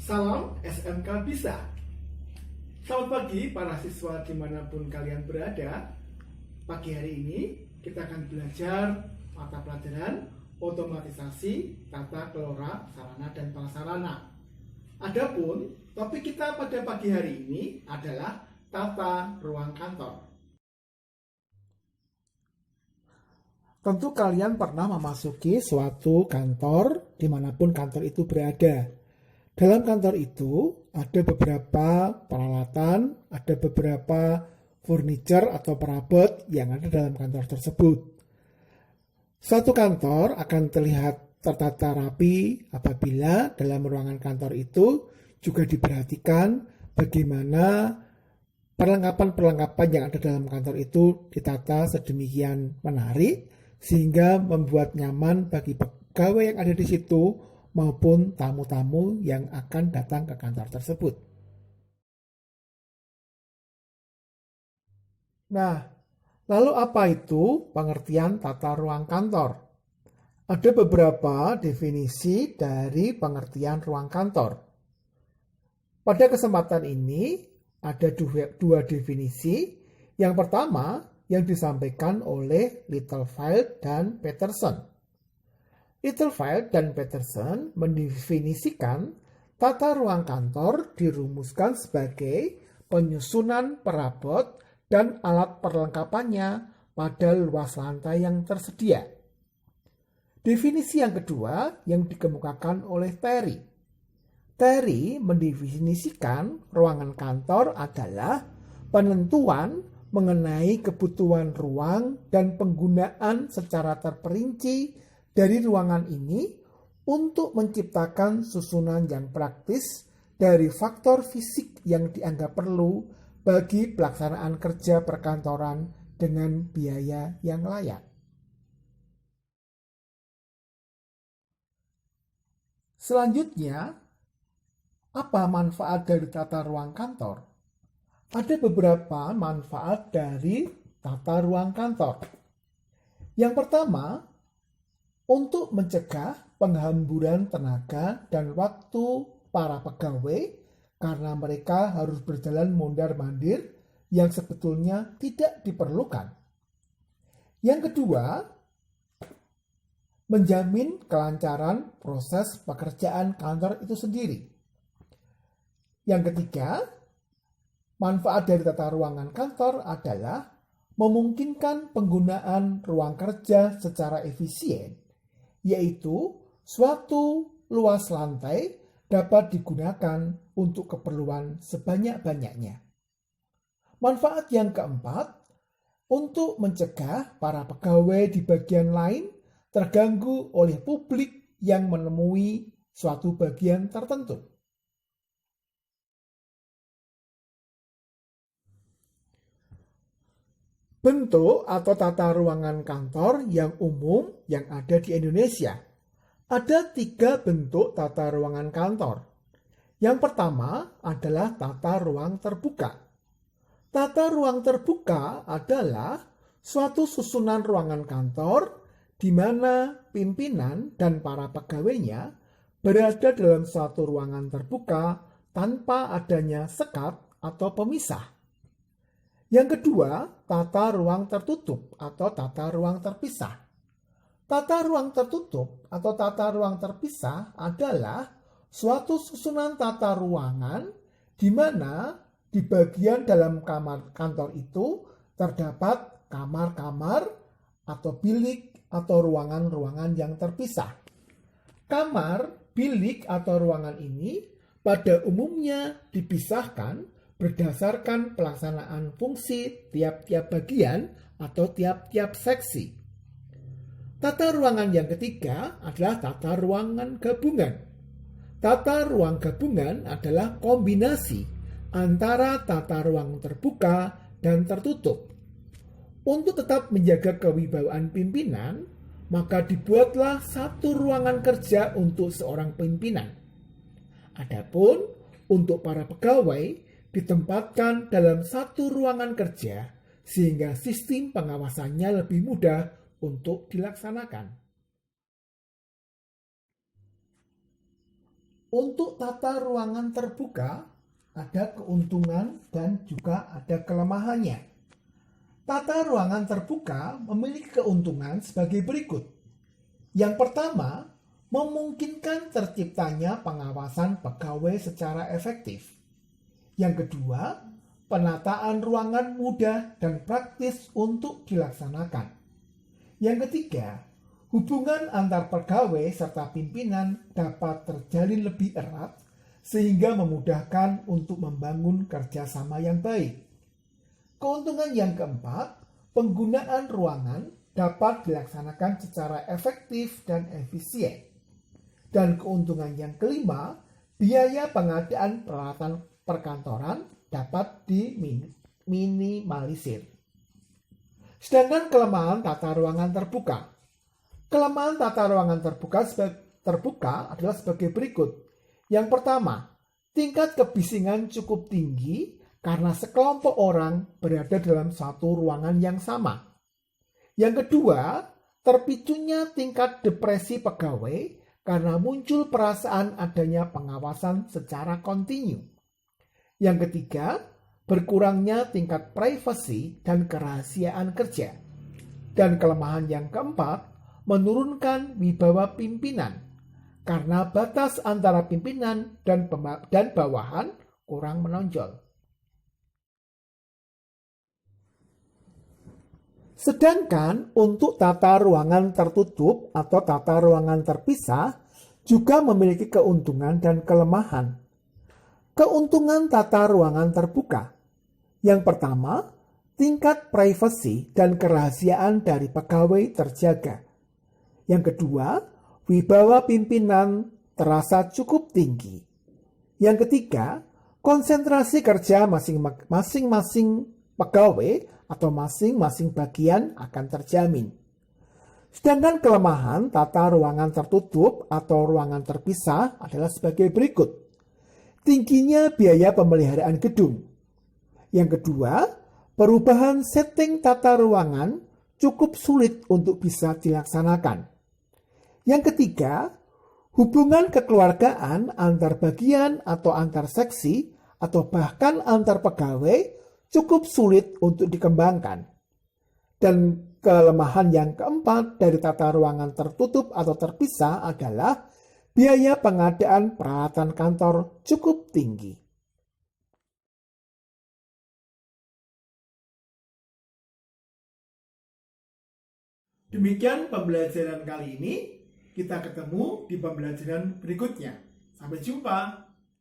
Salam SMK Bisa. Selamat pagi para siswa dimanapun kalian berada. Pagi hari ini kita akan belajar mata pelajaran otomatisasi tata kelola sarana dan prasarana. Adapun topik kita pada pagi hari ini adalah tata ruang kantor. Tentu kalian pernah memasuki suatu kantor dimanapun kantor itu berada. Dalam kantor itu ada beberapa peralatan, ada beberapa furniture atau perabot yang ada dalam kantor tersebut. Suatu kantor akan terlihat tertata rapi apabila dalam ruangan kantor itu juga diperhatikan bagaimana perlengkapan-perlengkapan yang ada dalam kantor itu ditata sedemikian menarik sehingga membuat nyaman bagi pegawai yang ada di situ maupun tamu-tamu yang akan datang ke kantor tersebut. Nah, lalu apa itu pengertian tata ruang kantor? Ada beberapa definisi dari pengertian ruang kantor. Pada kesempatan ini ada dua definisi. Yang pertama yang disampaikan oleh Littlefield dan Peterson. Littlefield dan Peterson mendefinisikan tata ruang kantor dirumuskan sebagai penyusunan perabot dan alat perlengkapannya pada luas lantai yang tersedia. Definisi yang kedua yang dikemukakan oleh Terry. Terry mendefinisikan ruangan kantor adalah penentuan mengenai kebutuhan ruang dan penggunaan secara terperinci dari ruangan ini untuk menciptakan susunan yang praktis dari faktor fisik yang dianggap perlu bagi pelaksanaan kerja perkantoran dengan biaya yang layak. Selanjutnya, apa manfaat dari tata ruang kantor? Ada beberapa manfaat dari tata ruang kantor. Yang pertama, untuk mencegah penghamburan tenaga dan waktu para pegawai karena mereka harus berjalan mondar-mandir yang sebetulnya tidak diperlukan. Yang kedua, menjamin kelancaran proses pekerjaan kantor itu sendiri. Yang ketiga, manfaat dari tata ruangan kantor adalah memungkinkan penggunaan ruang kerja secara efisien, yaitu suatu luas lantai dapat digunakan untuk keperluan sebanyak-banyaknya. Manfaat yang keempat, untuk mencegah para pegawai di bagian lain terganggu oleh publik yang menemui suatu bagian tertentu. Bentuk atau tata ruangan kantor yang umum yang ada di Indonesia. Ada 3 bentuk tata ruangan kantor. Yang pertama adalah tata ruang terbuka. Tata ruang terbuka adalah suatu susunan ruangan kantor di mana pimpinan dan para pegawainya berada dalam suatu ruangan terbuka tanpa adanya sekat atau pemisah. Yang kedua, tata ruang tertutup atau tata ruang terpisah. Tata ruang tertutup atau tata ruang terpisah adalah suatu susunan tata ruangan di mana di bagian dalam kamar kantor itu terdapat kamar-kamar atau bilik atau ruangan-ruangan yang terpisah. Kamar, bilik atau ruangan ini pada umumnya dipisahkan berdasarkan pelaksanaan fungsi tiap-tiap bagian atau tiap-tiap seksi. Tata ruangan yang ketiga adalah tata ruangan gabungan. Tata ruang gabungan adalah kombinasi antara tata ruang terbuka dan tertutup. Untuk tetap menjaga kewibawaan pimpinan, maka dibuatlah satu ruangan kerja untuk seorang pimpinan. Adapun untuk para pegawai ditempatkan dalam satu ruangan kerja sehingga sistem pengawasannya lebih mudah untuk dilaksanakan. Untuk tata ruangan terbuka, ada keuntungan dan juga ada kelemahannya. Tata ruangan terbuka memiliki keuntungan sebagai berikut. Yang pertama, memungkinkan terciptanya pengawasan pegawai secara efektif. Yang kedua, penataan ruangan mudah dan praktis untuk dilaksanakan. Yang ketiga, hubungan antar pegawai serta pimpinan dapat terjalin lebih erat sehingga memudahkan untuk membangun kerjasama yang baik. Keuntungan yang keempat, penggunaan ruangan dapat dilaksanakan secara efektif dan efisien. Dan keuntungan yang kelima, biaya pengadaan peralatan perkantoran dapat diminimalisir. Sedangkan kelemahan tata ruangan terbuka. Kelemahan tata ruangan terbuka adalah sebagai berikut. Yang pertama, tingkat kebisingan cukup tinggi karena sekelompok orang berada dalam satu ruangan yang sama. Yang kedua, terpicunya tingkat depresi pegawai karena muncul perasaan adanya pengawasan secara kontinu. Yang ketiga, berkurangnya tingkat privasi dan kerahasiaan kerja. Dan kelemahan yang keempat, menurunkan wibawa pimpinan karena batas antara pimpinan dan bawahan kurang menonjol. Sedangkan untuk tata ruangan tertutup atau tata ruangan terpisah juga memiliki keuntungan dan kelemahan. Keuntungan tata ruangan terbuka. Yang pertama, tingkat privasi dan kerahasiaan dari pegawai terjaga. Yang kedua, wibawa pimpinan terasa cukup tinggi. Yang ketiga, konsentrasi kerja masing-masing pegawai atau masing-masing bagian akan terjamin. Sedangkan kelemahan tata ruangan tertutup atau ruangan terpisah adalah sebagai berikut. Tingginya biaya pemeliharaan gedung. Yang kedua, perubahan setting tata ruangan cukup sulit untuk bisa dilaksanakan. Yang ketiga, hubungan kekeluargaan antar bagian atau antar seksi atau bahkan antar pegawai cukup sulit untuk dikembangkan. Dan kelemahan yang keempat dari tata ruangan tertutup atau terpisah adalah biaya pengadaan peralatan kantor cukup tinggi. Demikian pembelajaran kali ini. Kita ketemu di pembelajaran berikutnya. Sampai jumpa.